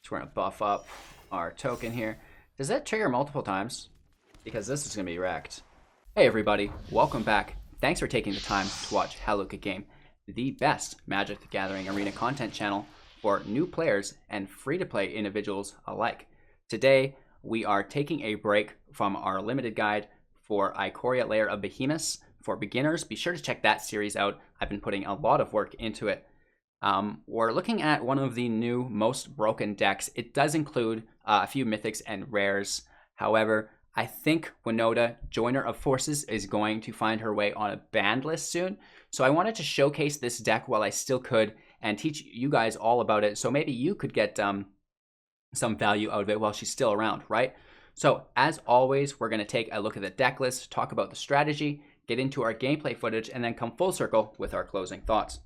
So we're going to buff up our token here. Does that trigger multiple times? Because this is going to be wrecked. Hey everybody, welcome back. Thanks for taking the time to watch How Look at Game, the best Magic the Gathering Arena content channel for new players and free-to-play individuals alike. Today, we are taking a break from our limited guide for Ikoria Lair of Behemoths for beginners. Be sure to check that series out. I've been putting a lot of work into it. We're looking at one of the new most broken decks. It does include a few mythics and rares. However, I think Winota, Joiner of Forces, is going to find her way on a banned list soon. So I wanted to showcase this deck while I still could and teach you guys all about it. So maybe you could get some value out of it while she's still around, right? So as always, we're going to take a look at the deck list, talk about the strategy, get into our gameplay footage, and then come full circle with our closing thoughts.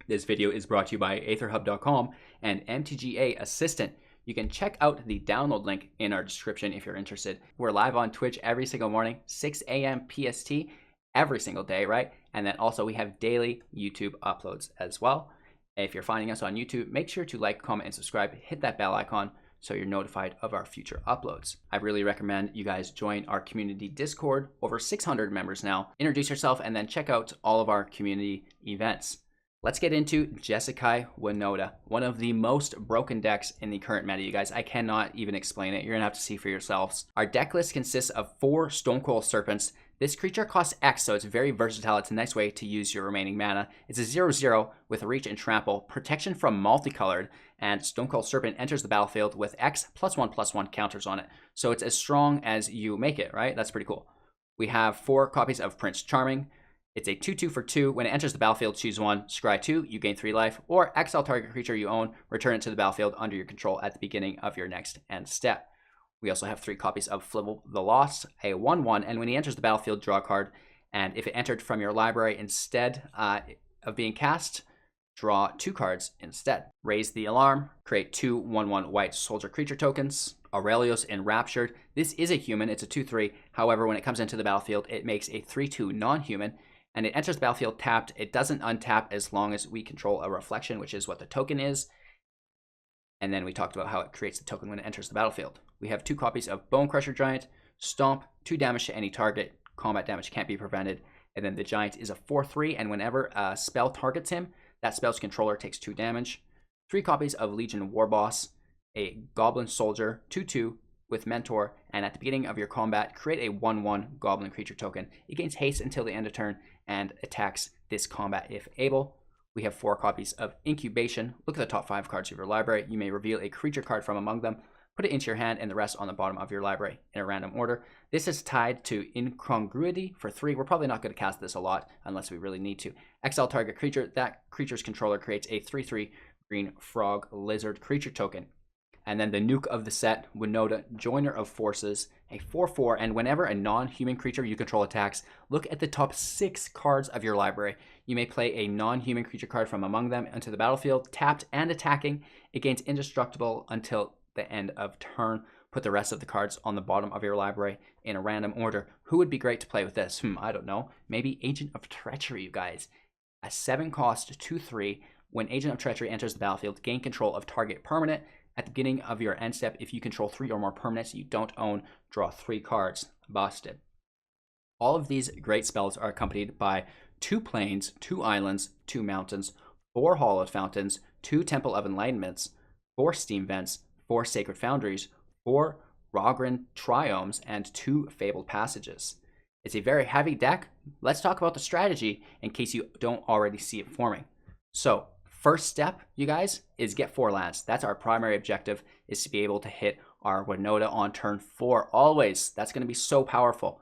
This video is brought to you by AetherHub.com and MTGA Assistant. You can check out the download link in our description if you're interested. We're live on Twitch every single morning, 6 a.m. PST, every single day, right? And then also we have daily YouTube uploads as well. If you're finding us on YouTube, make sure to like, comment, and subscribe. Hit that bell icon so you're notified of our future uploads. I really recommend you guys join our community Discord, over 600 members now. Introduce yourself and then check out all of our community events. Let's get into Jeskai Winota, one of the most broken decks in the current meta, you guys. I cannot even explain it. You're going to have to see for yourselves. Our deck list consists of 4 Stonecoil Serpents. This creature costs X, so it's very versatile. It's a nice way to use your remaining mana. It's a 0/0 with Reach and Trample, protection from multicolored, and Stonecoil Serpent enters the battlefield with X +1/+1 counters on it. So it's as strong as you make it, right? That's pretty cool. We have 4 copies of Prince Charming. It's a 2/2 for 2. When it enters the battlefield, choose 1, scry 2, you gain 3 life, or exile target creature you own, return it to the battlefield under your control at the beginning of your next end step. We also have 3 copies of Flibble the Lost, a 1/1, and when he enters the battlefield, draw a card, and if it entered from your library instead of being cast, draw 2 cards instead. Raise the Alarm, create 2 1/1 white soldier creature tokens. Aurelios Enraptured. This is a human, it's a 2/3, however, when it comes into the battlefield, it makes a 3/2 non-human, and it enters the battlefield tapped. It doesn't untap as long as we control a reflection, which is what the token is. And then we talked about how it creates the token when it enters the battlefield. We have 2 copies of Bone Crusher Giant, Stomp, 2 damage to any target, combat damage can't be prevented. And then the Giant is a 4/3, and whenever a spell targets him, that spell's controller takes 2 damage. 3 copies of Legion Warboss, a Goblin Soldier, 2/2 with Mentor, and at the beginning of your combat, create a 1/1 Goblin creature token. It gains haste until the end of turn and attacks this combat if able. We have 4 copies of Incubation. Look at the top 5 cards of your library. You may reveal a creature card from among them, put it into your hand, and the rest on the bottom of your library in a random order. This is tied to Incongruity for 3. We're probably not going to cast this a lot unless we really need to. Exile target creature. That creature's controller creates a 3/3 green frog lizard creature token. And then the nuke of the set, Winota, Joiner of Forces, a 4/4, and whenever a non-human creature you control attacks, look at the top 6 cards of your library. You may play a non-human creature card from among them into the battlefield, tapped and attacking. It gains indestructible until the end of turn. Put the rest of the cards on the bottom of your library in a random order. Who would be great to play with this? I don't know. Maybe Agent of Treachery, you guys. A 7-cost 2/3. When Agent of Treachery enters the battlefield, gain control of target permanent. At the beginning of your end step, if you control 3 or more permanents you don't own, draw 3 cards. Busted. All of these great spells are accompanied by 2 plains, 2 islands, 2 mountains, 4 hallowed fountains, 2 temple of enlightenments, 4 steam vents, 4 sacred foundries, 4 Rogran triomes, and 2 fabled passages. It's a very heavy deck. Let's talk about the strategy in case you don't already see it forming. So, first step, you guys, is get 4 lands. That's our primary objective, is to be able to hit our Winota on turn 4 always. That's going to be so powerful.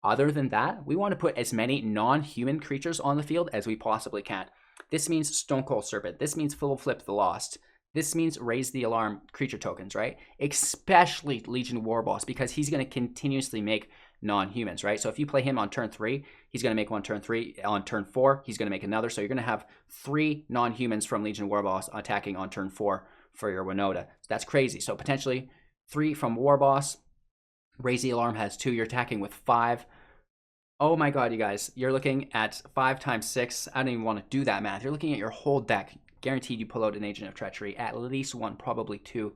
Other than that, we want to put as many non-human creatures on the field as we possibly can. This means Stonecoil Serpent. This means Flip the Lost. This means Raise the Alarm creature tokens, right? Especially Legion Warboss, because he's going to continuously make non-humans, right? So if you play him on turn 3, he's going to make one turn 3. On turn 4, he's going to make another. So you're going to have 3 non-humans from Legion Warboss attacking on turn 4 for your Winota. So that's crazy. So potentially 3 from Warboss. Raise the Alarm has 2. You're attacking with 5. Oh my god, you guys. You're looking at 5 times 6. I don't even want to do that math. You're looking at your whole deck. guaranteed you pull out an Agent of Treachery, at least one, probably two.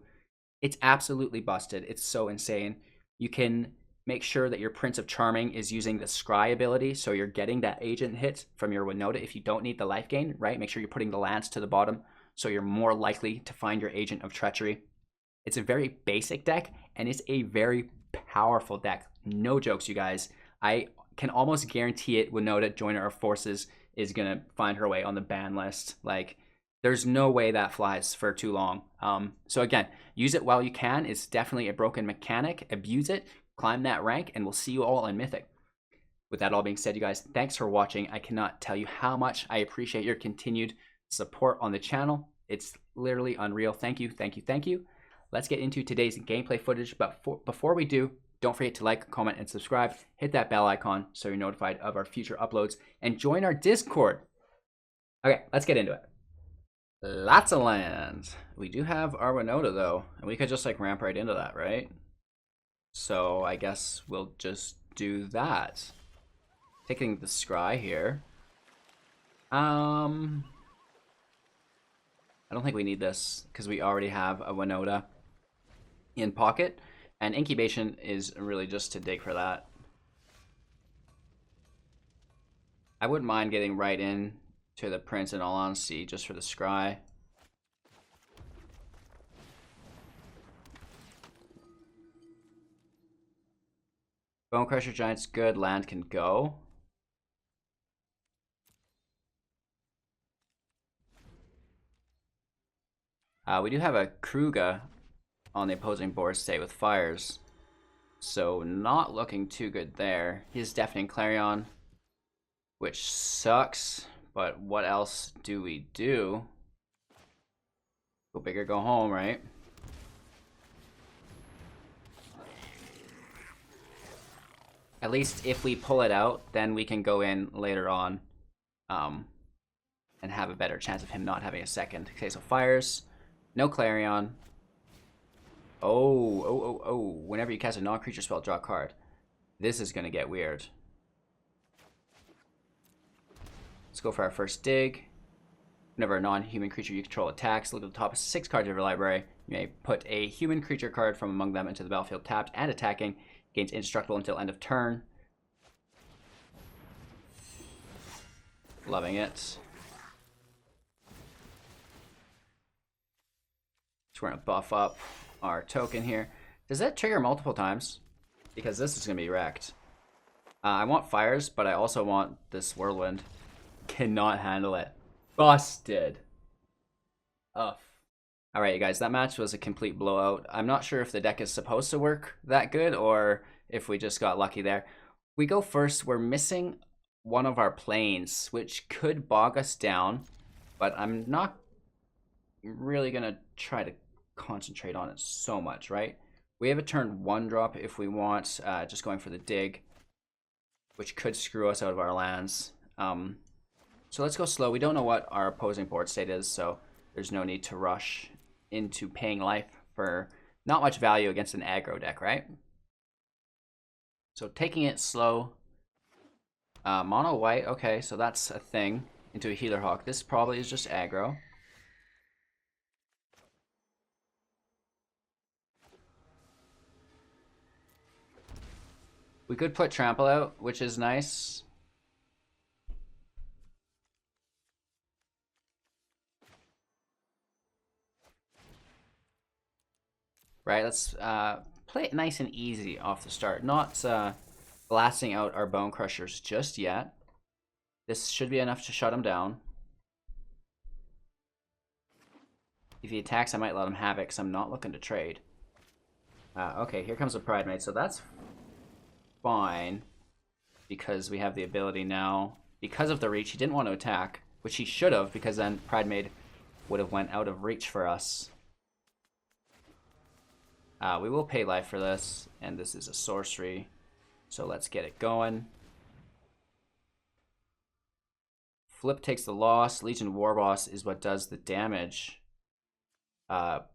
It's absolutely busted. It's so insane. You can make sure that your Prince of Charming is using the Scry ability, so you're getting that agent hit from your Winota if you don't need the life gain, right? Make sure you're putting the Lance to the bottom, so you're more likely to find your Agent of Treachery. It's a very basic deck, and it's a very powerful deck. No jokes, you guys. I can almost guarantee it, Winota, Joiner of Forces, is going to find her way on the ban list. Like, there's no way that flies for too long. So again, use it while you can. It's definitely a broken mechanic. Abuse it, climb that rank, and we'll see you all in Mythic. With that all being said, you guys, thanks for watching. I cannot tell you how much I appreciate your continued support on the channel. It's literally unreal. Thank you, thank you, thank you. Let's get into today's gameplay footage, but before we do, don't forget to like, comment, and subscribe. Hit that bell icon so you're notified of our future uploads, and join our Discord. Okay, let's get into it. Lots of lands. We do have our Winota though, and we could just like ramp right into that, right? So I guess we'll just do that. Taking the Scry here. I don't think we need this because we already have a Winota in pocket, and Incubation is really just to dig for that. I wouldn't mind getting right in to the Prince in all honesty, just for the Scry. Bone Crusher Giant's good, land can go. We do have a Kruga on the opposing board state with Fires, so not looking too good there. He's Deafening Clarion, which sucks, but what else do we do? Go big or go home, right? At least if we pull it out, then we can go in later on and have a better chance of him not having a second. Okay, so Fires, no Clarion. Oh. Whenever you cast a non-creature spell, draw a card. This is going to get weird. Let's go for our first dig. Whenever a non-human creature you control attacks, look at the top 6 cards of your library. You may put a human creature card from among them into the battlefield tapped and attacking. Gains indestructible until end of turn. Loving it. So we're going to buff up our token here. Does that trigger multiple times? Because this is going to be wrecked. I want Fires, but I also want this Whirlwind. Cannot handle it. Busted. Ugh. Alright, you guys, that match was a complete blowout. I'm not sure if the deck is supposed to work that good or if we just got lucky there. We go first. We're missing one of our planes, which could bog us down, but I'm not really going to try to concentrate on it so much, right? We have a turn 1 drop if we want, just going for the dig, which could screw us out of our lands. So let's go slow. We don't know what our opposing board state is, so there's no need to rush into paying life for not much value against an aggro deck, right? So taking it slow. Mono white, okay, so that's a thing. Into a Healer Hawk. This probably is just aggro. We could put Trample out, which is nice. Right, let's play it nice and easy off the start. Not blasting out our Bone Crushers just yet. This should be enough to shut him down. If he attacks, I might let him have it because I'm not looking to trade. Okay, here comes a Pride Maid, so that's fine because we have the ability now. Because of the reach, he didn't want to attack, which he should have, because then Pride Maid would have went out of reach for us. We will pay life for this, and this is a sorcery, so let's get it going. Flip takes the loss. Legion Warboss is what does the damage. But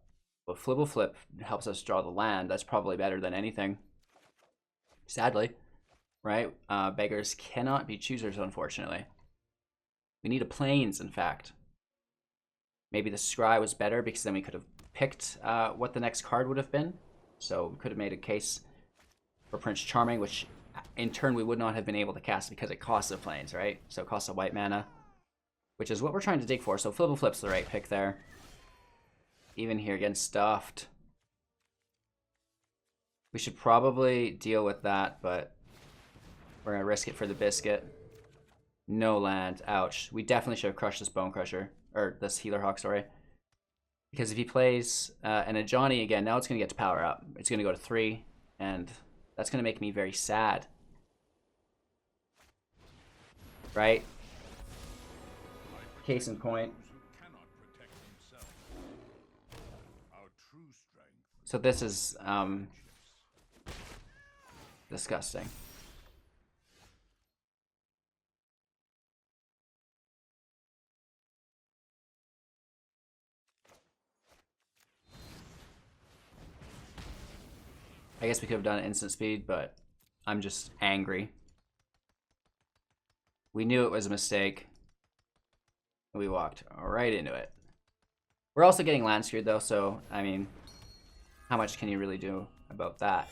Flip helps us draw the land. That's probably better than anything. Sadly, right? Beggars cannot be choosers, unfortunately. We need a plains, in fact. Maybe the scry was better because then we could have picked what the next card would have been. So we could have made a case for Prince Charming, which in turn we would not have been able to cast because it costs a planes, right? So it costs a white mana, which is what we're trying to dig for. So Flibble Flip's the right pick there. Even here, getting stuffed. We should probably deal with that, but we're going to risk it for the biscuit. No land. Ouch. We definitely should have crushed this Bone Crusher. Or this Healer Hawk, sorry. Because if he plays an Ajani again, now it's going to get to power up. It's going to go to 3, and that's going to make me very sad. Right? Case in point. So this is disgusting. I guess we could have done instant speed, but I'm just angry. We knew it was a mistake. And we walked right into it. We're also getting land screwed though, so I mean, how much can you really do about that?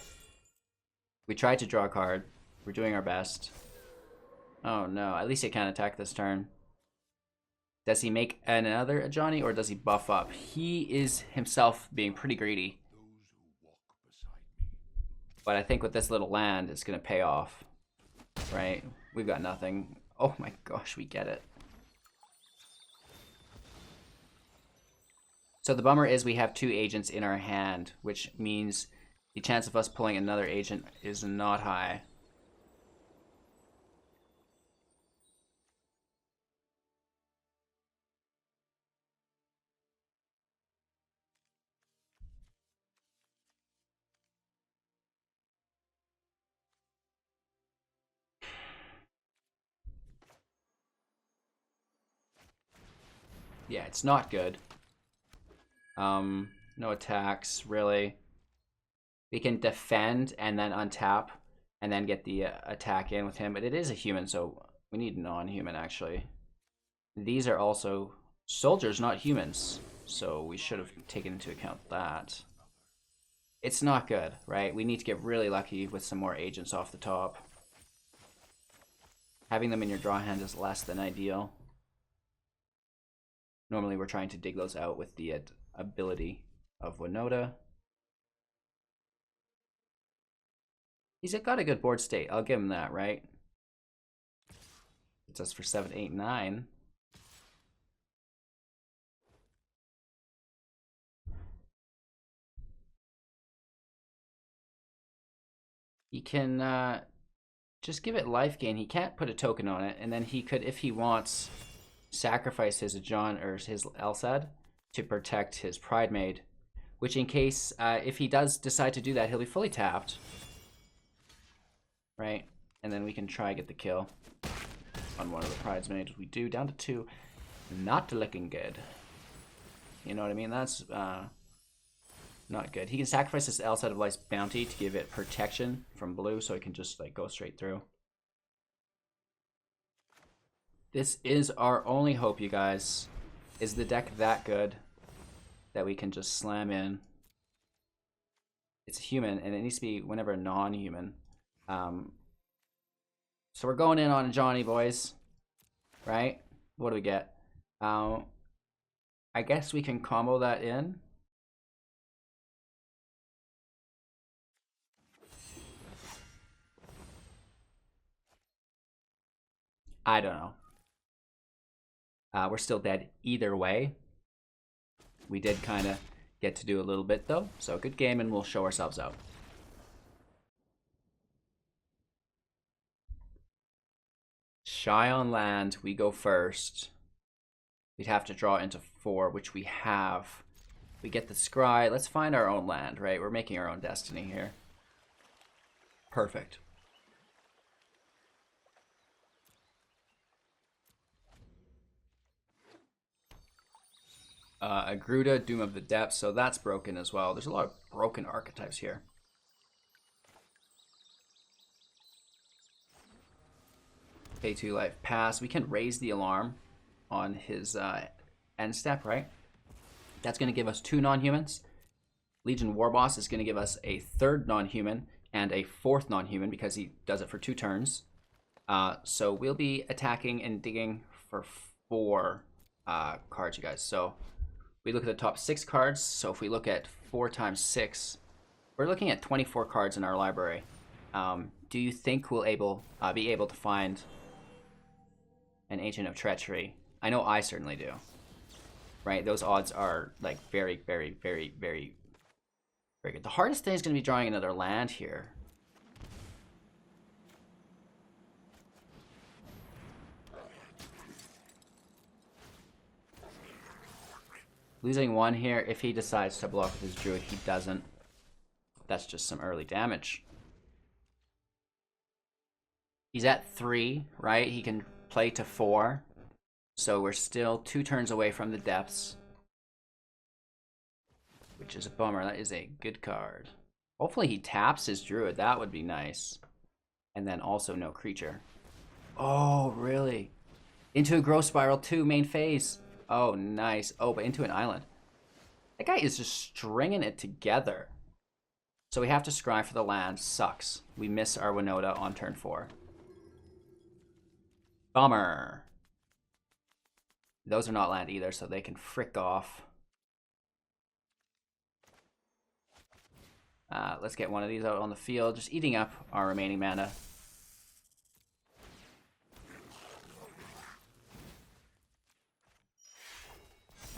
We tried to draw a card. We're doing our best. Oh no, at least he can't attack this turn. Does he make another Ajani or does he buff up? He is himself being pretty greedy. But I think with this little land, it's going to pay off. Right? We've got nothing. Oh my gosh, we get it. So the bummer is we have 2 agents in our hand, which means the chance of us pulling another agent is not high. Yeah, it's not good. No attacks, really. We can defend and then untap and then get the attack in with him, but it is a human, so we need non-human, actually. These are also soldiers, not humans, so we should have taken into account that. It's not good, right? We need to get really lucky with some more agents off the top. Having them in your draw hand is less than ideal. Normally we're trying to dig those out with the ability of Winota. He's got a good board state, I'll give him that, right? It's us for 7, 8, 9. He can just give it life gain. He can't put a token on it, and then he could, if he wants, sacrifice his Ajon or his Elsad to protect his Pride Maid, which in case, if he does decide to do that, he'll be fully tapped. Right? And then we can try get the kill on one of the Bridesmaids. We do, down to 2. Not looking good. You know what I mean? That's not good. He can sacrifice his Elsad of Life's Bounty to give it protection from blue, so it can just like go straight through. This is our only hope, you guys. Is the deck that good that we can just slam in? It's human, and it needs to be whenever non-human. So we're going in on Johnny, boys. Right? What do we get? I guess we can combo that in. I don't know. We're still dead either way. We did kind of get to do a little bit though, so good game, and we'll show ourselves out. Shy on land, we go first. We'd have to draw into 4, which we have. We get the scry. Let's find our own land, right? We're making our own destiny here. Perfect. Agruda, Doom of the Depths, so that's broken as well. There's a lot of broken archetypes here. Pay 2 life, pass. We can raise the alarm on his end step, right? That's going to give us 2 non-humans. Legion Warboss is going to give us a 3rd non-human and a 4th non-human because he does it for 2 turns. So we'll be attacking and digging for 4 cards, you guys. So we look at the top 6 cards. So if we look at 4 times 6, we're looking at 24 cards in our library. Do you think we'll be able to find an Agent of Treachery? I know I certainly do. Right? Those odds are like very, very, very, very, very good. The hardest thing is going to be drawing another land here. Losing 1 here. If he decides to block with his druid, he doesn't. That's just some early damage. He's at 3, right? He can play to 4. So we're still 2 turns away from the depths. Which is a bummer. That is a good card. Hopefully he taps his druid. That would be nice. And then also no creature. Oh, really? Into a growth spiral 2, main phase. Oh, nice. Oh, but into an island. That guy is just stringing it together. So we have to scry for the land. Sucks. We miss our Winota on turn 4. Bummer. Those are not land either, so they can frick off. Let's get one of these out on the field, just eating up our remaining mana.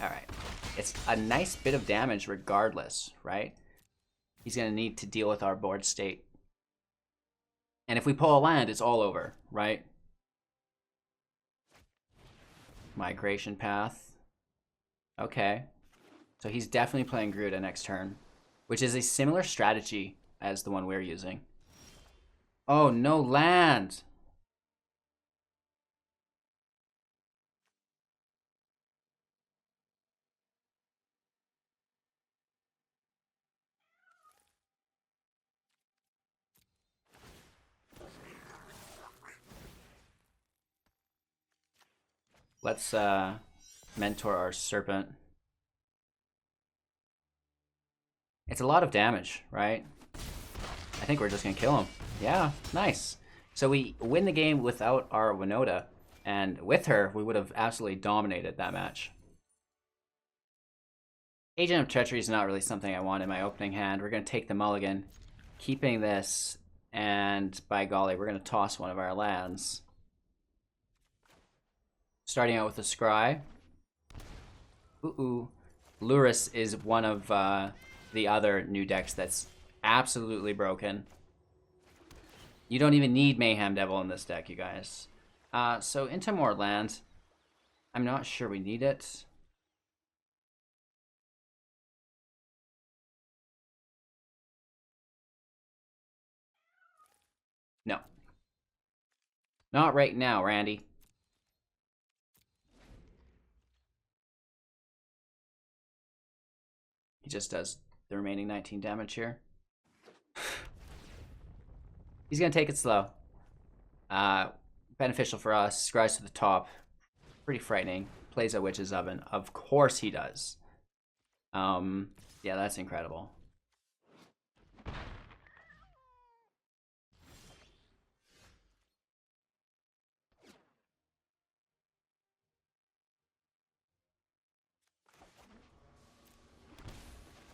Alright. It's a nice bit of damage regardless, right? He's going to need to deal with our board state. And if we pull a land, it's all over, right? Migration path. Okay. So he's definitely playing Garuda next turn, which is a similar strategy as the one we're using. Oh, no land! Let's mentor our Serpent. It's a lot of damage, right? I think we're just gonna kill him. Yeah, nice. So we win the game without our Winota, and with her, we would have absolutely dominated that match. Agent of Treachery is not really something I want in my opening hand. We're gonna take the mulligan, keeping this, and by golly, we're gonna toss one of our lands. Starting out with a Scry. Ooh. Lurrus is one of the other new decks that's absolutely broken. You don't even need Mayhem Devil in this deck, you guys. So into more land. I'm not sure we need it. No. Not right now, Randy. He just does the remaining 19 damage here. He's going to take it slow. Beneficial for us. Scries to the top. Pretty frightening. Plays a Witch's Oven. Of course he does. Yeah, that's incredible.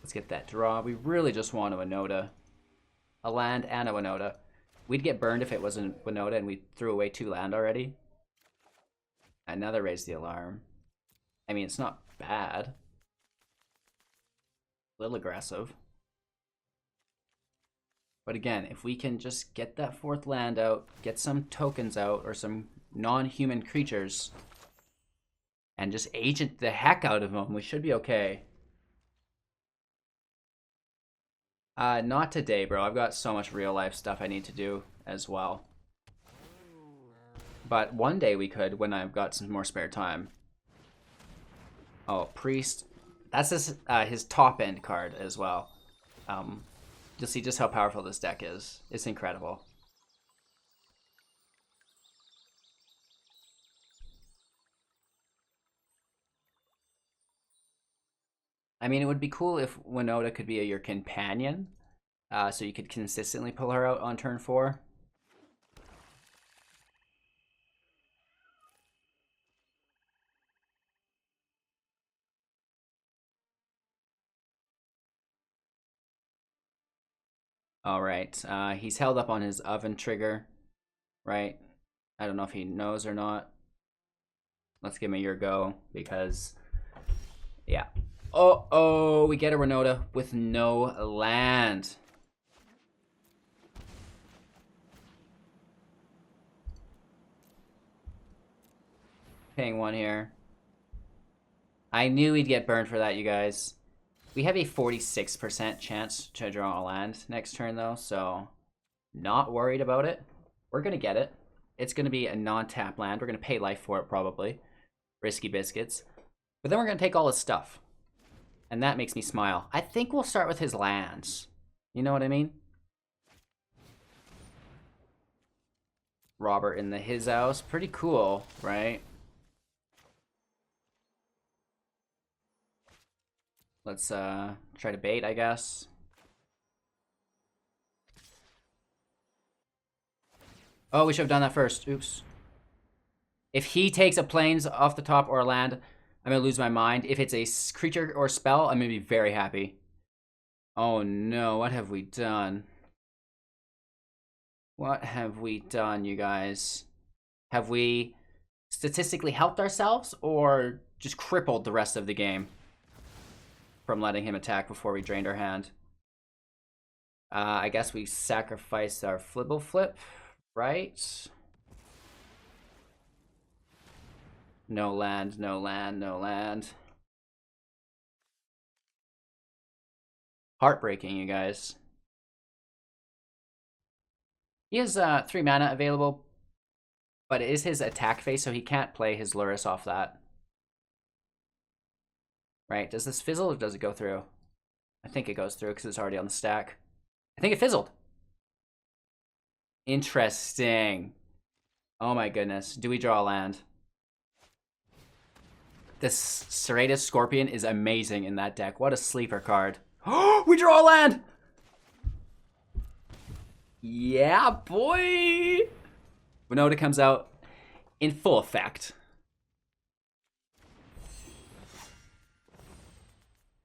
Let's get that draw. We really just want a Winota. A land and a Winota. We'd get burned if it wasn't Winota and we threw away 2 land already. Another Raise the Alarm. I mean, it's not bad. A little aggressive. But again, if we can just get that 4th land out, get some tokens out, or some non-human creatures, and just agent the heck out of them, we should be okay. Not today, bro. I've got so much real life stuff I need to do as well. But one day we could, when I've got some more spare time. Oh, Priest. That's his top end card as well. You'll see just how powerful this deck is. It's incredible. I mean, it would be cool if Winota could be your companion, so you could consistently pull her out on turn 4. All right, he's held up on his oven trigger, right? I don't know if he knows or not. Let's give him a your go, because, yeah. Oh, we get a Winota with no land. Paying 1 here. I knew he'd get burned for that, you guys. We have a 46% chance to draw a land next turn, though, so not worried about it. We're going to get it. It's going to be a non-tap land. We're going to pay life for it, probably. Risky biscuits. But then we're going to take all his stuff. And that makes me smile. I think we'll start with his lands. You know what I mean? Robert in the his house. Pretty cool, right? Let's try to bait, I guess. Oh, we should have done that first. Oops. If he takes a plains off the top or a land, I'm going to lose my mind. If it's a creature or spell, I'm going to be very happy. Oh no, what have we done? What have we done, you guys? Have we statistically helped ourselves or just crippled the rest of the game from letting him attack before we drained our hand? I guess we sacrificed our flibble flip, right? No land, no land, no land. Heartbreaking, you guys. He has 3 mana available, but it is his attack phase, so he can't play his Luris off that. Right, does this fizzle or does it go through? I think it goes through because it's already on the stack. I think it fizzled. Interesting. Oh my goodness. Do we draw a land? This Serratus Scorpion is amazing in that deck. What a sleeper card. Oh, we draw a land! Yeah, boy! Winota comes out in full effect.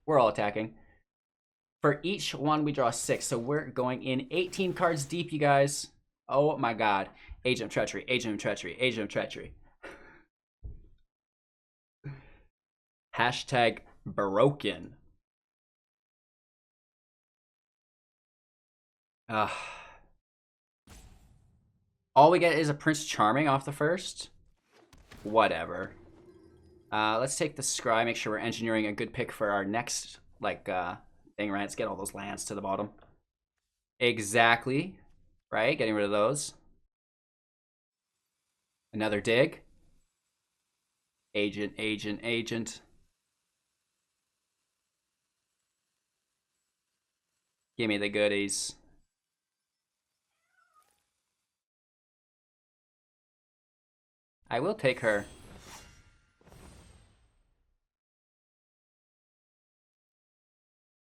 We're all attacking. For each one, we draw 6, so we're going in 18 cards deep, you guys. Oh my god. Agent of Treachery, Agent of Treachery, Agent of Treachery. Hashtag broken. All we get is a Prince Charming off the first. Whatever. Let's take the Scry, make sure we're engineering a good pick for our next, thing, right? Let's get all those lands to the bottom. Exactly. Right? Getting rid of those. Another dig. Agent, agent, agent. Give me the goodies. I will take her.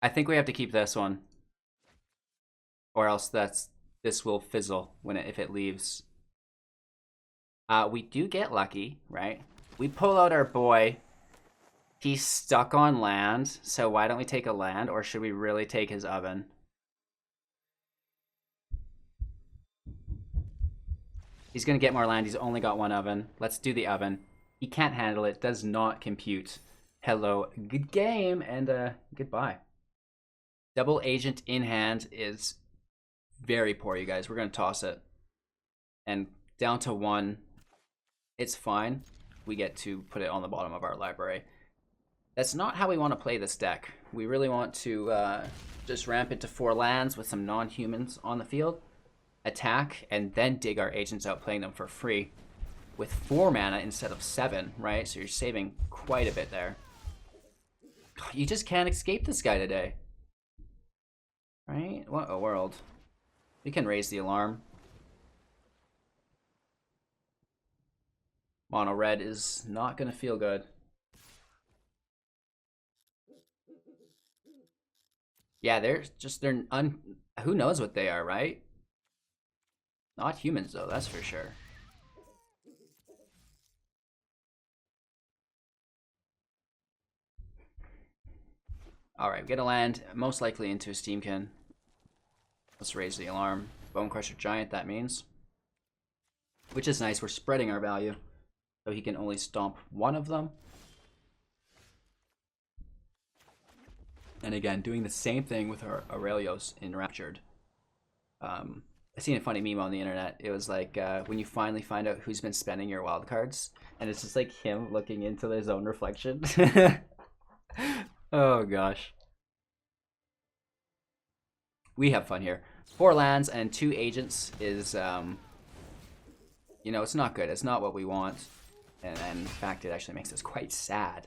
I think we have to keep this one. Or else this will fizzle if it leaves. We do get lucky, right? We pull out our boy. He's stuck on land, so why don't we take a land? Or should we really take his oven? He's gonna get more land. He's only got 1 oven. Let's do the oven. He can't handle it. Does not compute. Hello, good game, and goodbye. Double agent in hand is very poor, you guys. We're gonna toss it. And down to 1. It's fine. We get to put it on the bottom of our library. That's not how we want to play this deck. We really want to just ramp it to 4 lands with some non-humans on the field, attack, and then dig our agents out, playing them for free with 4 mana instead of 7, right? So you're saving quite a bit there. You just can't escape this guy today. Right? What a world. We can raise the alarm. Mono red is not going to feel good. Yeah, who knows what they are, right? Not humans though, that's for sure. Alright, we get a land, most likely into a Steamkin. Let's raise the alarm. Bone Crusher Giant, that means. Which is nice, we're spreading our value. So he can only stomp one of them. And again, doing the same thing with our Aurelios Enraptured. I seen a funny meme on the internet. It was like when you finally find out who's been spending your wildcards, and it's just like him looking into his own reflection. Oh gosh. We have fun here. 4 lands and 2 agents is, you know, it's not good. It's not what we want. And in fact, it actually makes us quite sad.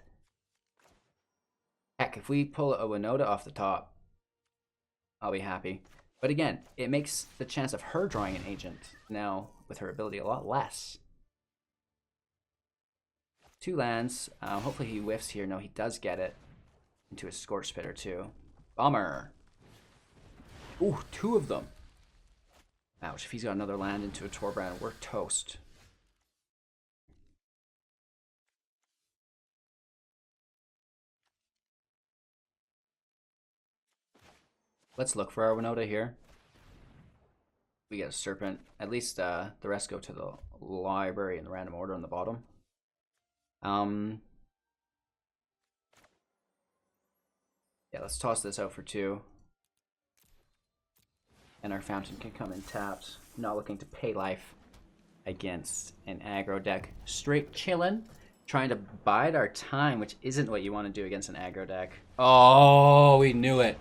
Heck, if we pull a Winota off the top, I'll be happy. But again, it makes the chance of her drawing an agent now with her ability a lot less. 2 lands. Hopefully he whiffs here. No, he does get it. Into a Scorch Pit or 2. Bummer. Ooh, 2 of them. Ouch, if he's got another land into a Torbrand, we're toast. Let's look for our Winota here. We get a Serpent. At least the rest go to the library in the random order on the bottom. Yeah, let's toss this out for 2. And our Fountain can come in tapped. Not looking to pay life against an aggro deck. Straight chillin'. Trying to bide our time, which isn't what you want to do against an aggro deck. Oh, we knew it.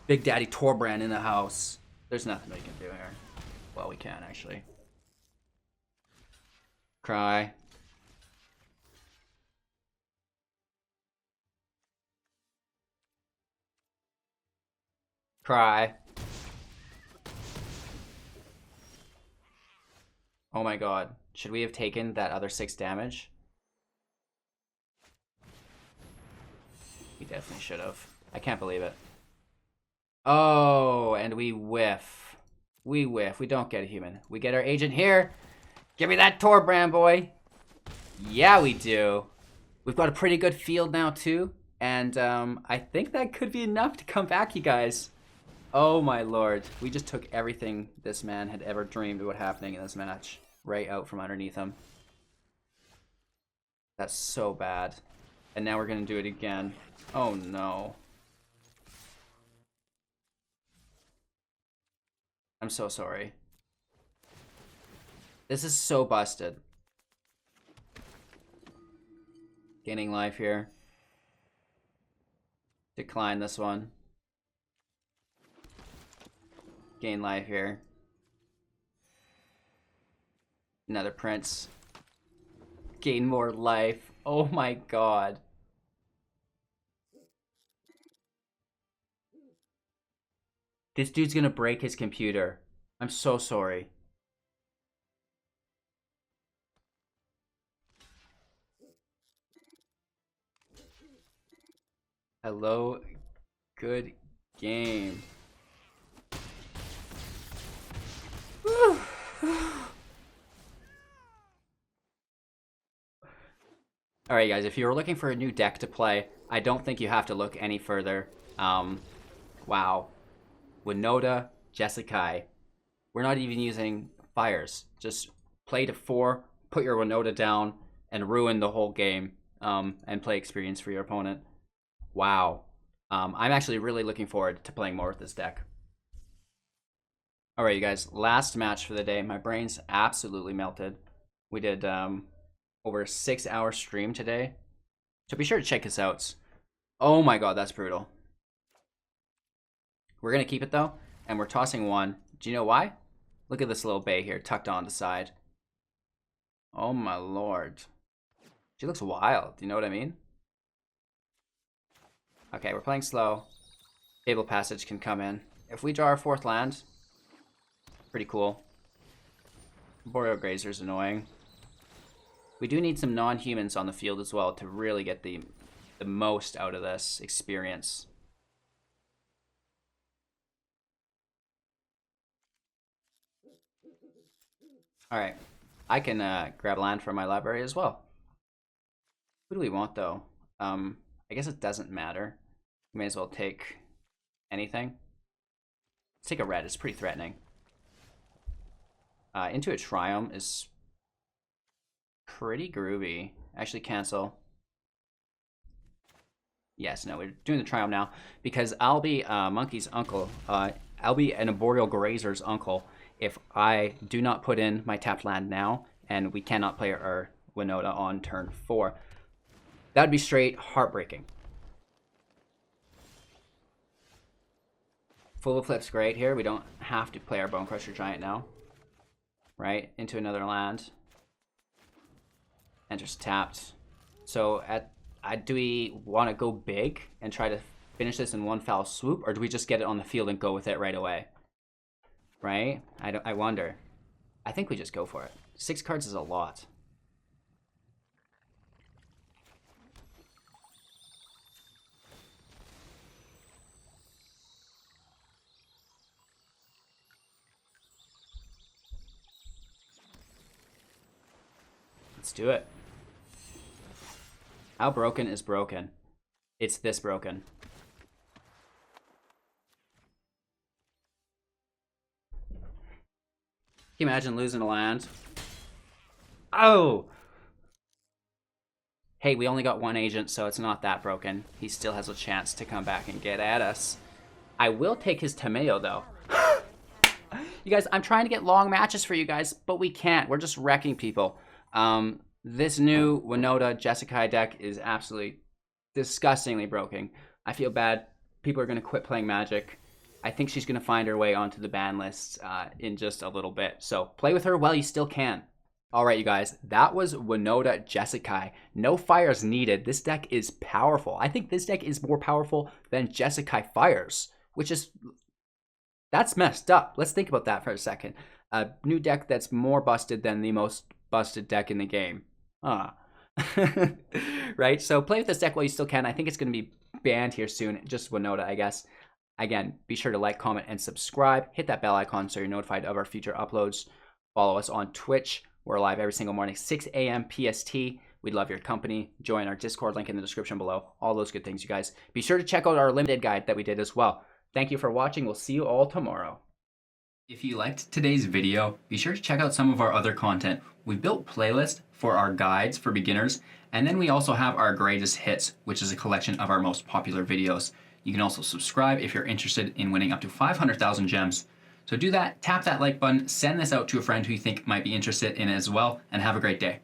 Big Daddy Torbrand in the house. There's nothing we can do here. Well, we can, actually. Cry. Cry. Oh my god. Should we have taken that other 6 damage? We definitely should have. I can't believe it. Oh, and we whiff. We whiff. We don't get a human. We get our agent here. Give me that Torbrand, boy. Yeah, we do. We've got a pretty good field now, too. And I think that could be enough to come back, you guys. Oh, my lord. We just took everything this man had ever dreamed about happening in this match right out from underneath him. That's so bad. And now we're going to do it again. Oh, no. I'm so sorry. This is so busted. Gaining life here. Decline this one. Gain life here. Another prince. Gain more life. Oh my god. This dude's gonna break his computer. I'm so sorry. Hello, good game. Alright guys, if you were looking for a new deck to play, I don't think you have to look any further. Wow. Winota, Jeskai. We're not even using fires. Just play to 4, put your Winota down, and ruin the whole game, and play experience for your opponent. Wow. I'm actually really looking forward to playing more with this deck. Alright, you guys, last match for the day. My brain's absolutely melted. We did over a 6-hour stream today. So be sure to check us out. Oh my god, that's brutal. We're going to keep it though, and we're tossing 1. Do you know why? Look at this little bay here, tucked on the side. Oh my lord. She looks wild, do you know what I mean? Okay, we're playing slow. Fable Passage can come in. If we draw our 4th land, pretty cool. Boreal Grazer's annoying. We do need some non-humans on the field as well to really get the the most out of this experience. All right, I can grab land from my library as well. Who do we want though? I guess it doesn't matter. We may as well take anything. Let's take a red. It's pretty threatening. Into a Triumph is pretty groovy. Actually, cancel. Yes, no, we're doing the Triumph now because I'll be Monkey's uncle. I'll be an Arboreal Grazer's uncle if I do not put in my tapped land now, and we cannot play our Winota on turn 4. That'd be straight heartbreaking. Full of Flip's great here. We don't have to play our Bone Crusher Giant now. Right? Into another land. And just tapped. So do we want to go big and try to finish this in one foul swoop, or do we just get it on the field and go with it right away? Right? I wonder. I think we just go for it. 6 cards is a lot. Let's do it. How broken is broken? It's this broken. Can you imagine losing a land? Oh! Hey, we only got one agent, so it's not that broken. He still has a chance to come back and get at us. I will take his Tameo, though. You guys, I'm trying to get long matches for you guys, but we can't. We're just wrecking people. This new Winota Jeskai deck is absolutely disgustingly broken. I feel bad. People are going to quit playing Magic. I think she's going to find her way onto the ban list in just a little bit. So play with her while you still can. All right, you guys, that was Winota Jeskai. No fires needed. This deck is powerful. I think this deck is more powerful than Jeskai Fires, which is... that's messed up. Let's think about that for a second. A new deck that's more busted than the most busted deck in the game. Right? So play with this deck while you still can. I think it's going to be banned here soon. Just Winota, I guess. Again, be sure to like, comment, and subscribe. Hit that bell icon so you're notified of our future uploads. Follow us on Twitch. We're live every single morning, 6 a.m. PST. We'd love your company. Join our Discord link in the description below. All those good things, you guys. Be sure to check out our limited guide that we did as well. Thank you for watching. We'll see you all tomorrow. If you liked today's video, be sure to check out some of our other content. We built playlists for our guides for beginners, and then we also have our greatest hits, which is a collection of our most popular videos. You can also subscribe if you're interested in winning up to 500,000 gems. So do that, tap that like button, send this out to a friend who you think might be interested in it as well, and have a great day.